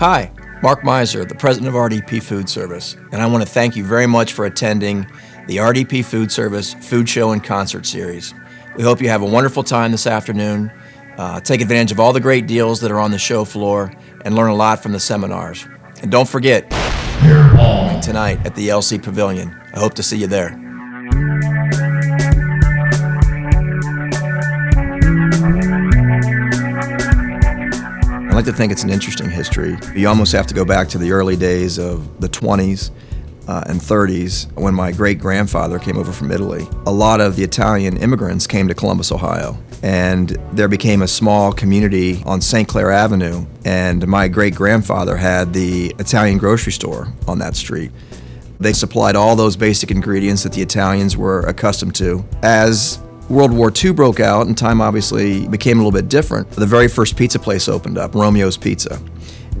Hi, Mark Miser, the president of RDP Foodservice, and I want to thank you very much for attending the RDP Foodservice Food Show and Concert Series. We hope you have a wonderful time this afternoon, take advantage of all the great deals that are on the show floor, and learn a lot from the seminars. And don't forget, tonight at the LC Pavilion. I hope to see you there. I like to think it's an interesting history. You almost have to go back to the early days of the 20s and 30s when my great-grandfather came over from Italy. A lot of the Italian immigrants came to Columbus, Ohio, and there became a small community on St. Clair Avenue, and my great-grandfather had the Italian grocery store on that street. They supplied all those basic ingredients that the Italians were accustomed to. As World War II broke out and time obviously became a little bit different, the very first pizza place opened up, Romeo's Pizza.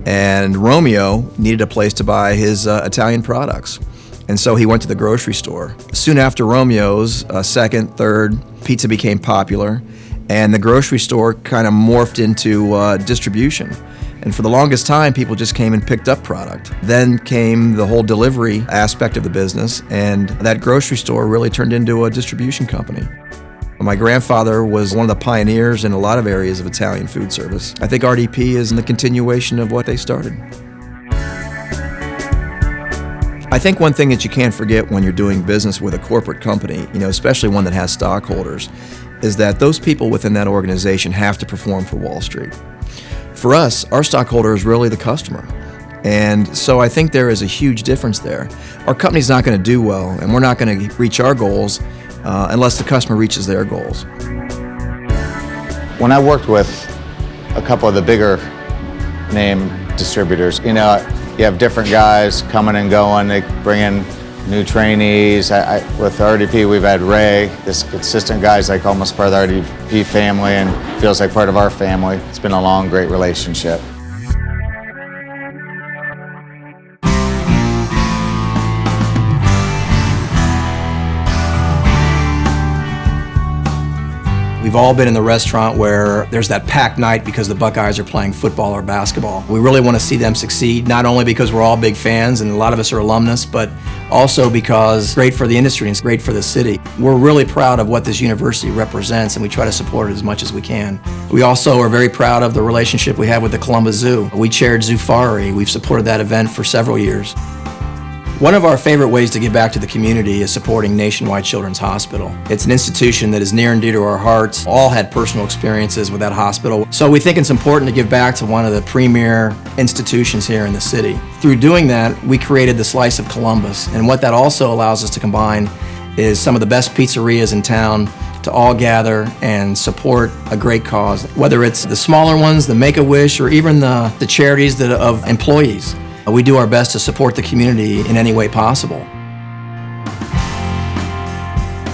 And Romeo needed a place to buy his Italian products. And so he went to the grocery store. Soon after Romeo's, second, third, pizza became popular, and the grocery store kind of morphed into distribution. And for the longest time, people just came and picked up product. Then came the whole delivery aspect of the business, and that grocery store really turned into a distribution company. My grandfather was one of the pioneers in a lot of areas of Italian food service. I think RDP is in the continuation of what they started. I think one thing that you can't forget when you're doing business with a corporate company, especially one that has stockholders, is that those people within that organization have to perform for Wall Street. For us, our stockholder is really the customer. And so I think there is a huge difference there. Our company's not going to do well, and we're not going to reach our goals unless the customer reaches their goals. When I worked with a couple of the bigger name distributors, you have different guys coming and going. They bring in new trainees. With RDP, we've had Ray, this consistent guy's like almost part of the RDP family and feels like part of our family. It's been a long, great relationship. We've all been in the restaurant where there's that packed night because the Buckeyes are playing football or basketball. We really want to see them succeed, not only because we're all big fans and a lot of us are alumnus, but also because it's great for the industry and it's great for the city. We're really proud of what this university represents, and we try to support it as much as we can. We also are very proud of the relationship we have with the Columbus Zoo. We chaired Zoofari. We've supported that event for several years. One of our favorite ways to give back to the community is supporting Nationwide Children's Hospital. It's an institution that is near and dear to our hearts. All had personal experiences with that hospital. So we think it's important to give back to one of the premier institutions here in the city. Through doing that, we created the Slice of Columbus. And what that also allows us to combine is some of the best pizzerias in town to all gather and support a great cause. Whether it's the smaller ones, the Make-A-Wish, or even the charities of employees. We do our best to support the community in any way possible.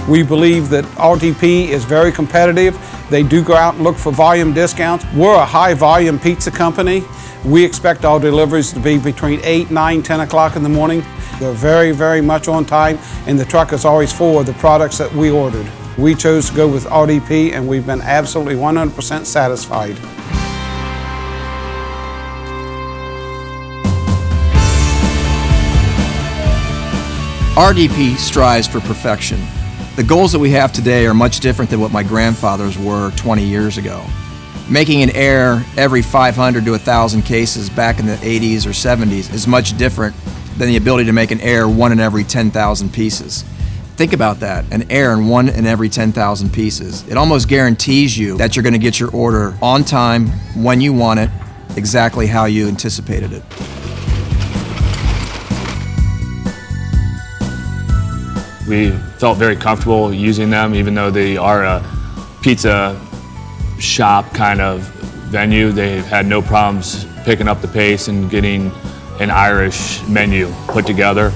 We believe that RDP is very competitive. They do go out and look for volume discounts. We're a high volume pizza company. We expect our deliveries to be between 8, 9, 10 o'clock in the morning. They're very, very much on time, and the truck is always full of the products that we ordered. We chose to go with RDP, and we've been absolutely 100% satisfied. RDP strives for perfection. The goals that we have today are much different than what my grandfathers were 20 years ago. Making an error every 500 to 1,000 cases back in the 80s or 70s is much different than the ability to make an error 1 in every 10,000 pieces. Think about that, an error in 1 in every 10,000 pieces. It almost guarantees you that you're going to get your order on time, when you want it, exactly how you anticipated it. We felt very comfortable using them, even though they are a pizza shop kind of venue. They've had no problems picking up the pace and getting an Irish menu put together.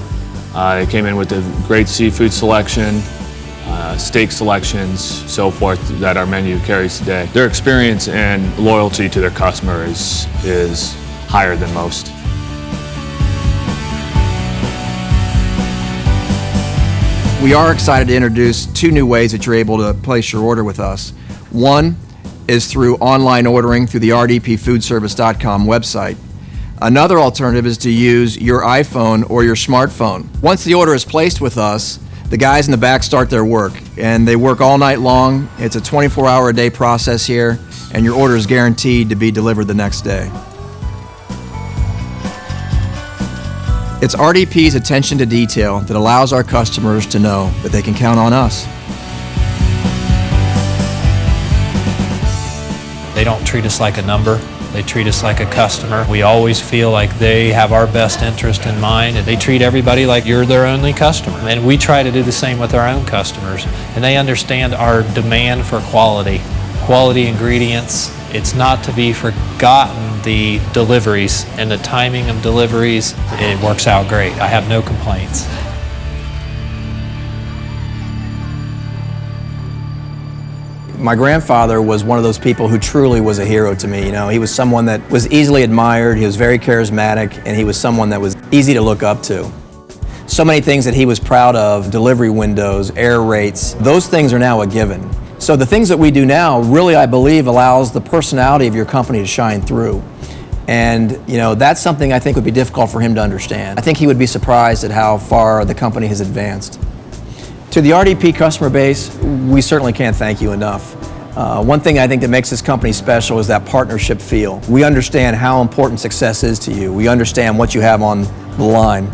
They came in with a great seafood selection, steak selections, so forth, that our menu carries today. Their experience and loyalty to their customer is higher than most. We are excited to introduce 2 new ways that you're able to place your order with us. One is through online ordering through the rdpfoodservice.com website. Another alternative is to use your iPhone or your smartphone. Once the order is placed with us, the guys in the back start their work, and they work all night long. It's a 24-hour-a-day process here, and your order is guaranteed to be delivered the next day. It's RDP's attention to detail that allows our customers to know that they can count on us. They don't treat us like a number. They treat us like a customer. We always feel like they have our best interest in mind, and they treat everybody like you're their only customer. And we try to do the same with our own customers. And they understand our demand for quality ingredients. It's not to be forgotten, the deliveries and the timing of deliveries. It works out great. I have no complaints. My grandfather was one of those people who truly was a hero to me. You know, he was someone that was easily admired, he was very charismatic, and he was someone that was easy to look up to. So many things that he was proud of, delivery windows, error rates, those things are now a given. So the things that we do now really, I believe, allows the personality of your company to shine through. And, you know, that's something I think would be difficult for him to understand. I think he would be surprised at how far the company has advanced. To the RDP customer base, we certainly can't thank you enough. One thing I think that makes this company special is that partnership feel. We understand how important success is to you. We understand what you have on the line.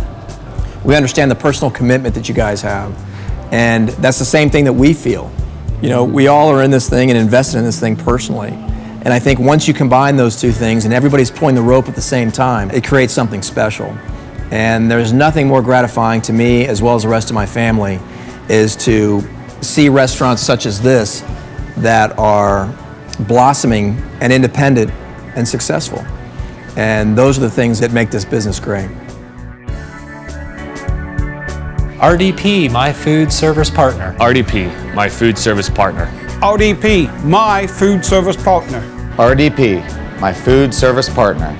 We understand the personal commitment that you guys have. And that's the same thing that we feel. You know, we all are in this thing and invested in this thing personally. And I think once you combine those two things and everybody's pulling the rope at the same time, it creates something special. And there's nothing more gratifying to me, as well as the rest of my family, is to see restaurants such as this that are blossoming and independent and successful. And those are the things that make this business great. RDP, my food service partner. RDP, my food service partner. RDP, my food service partner. RDP, my food service partner.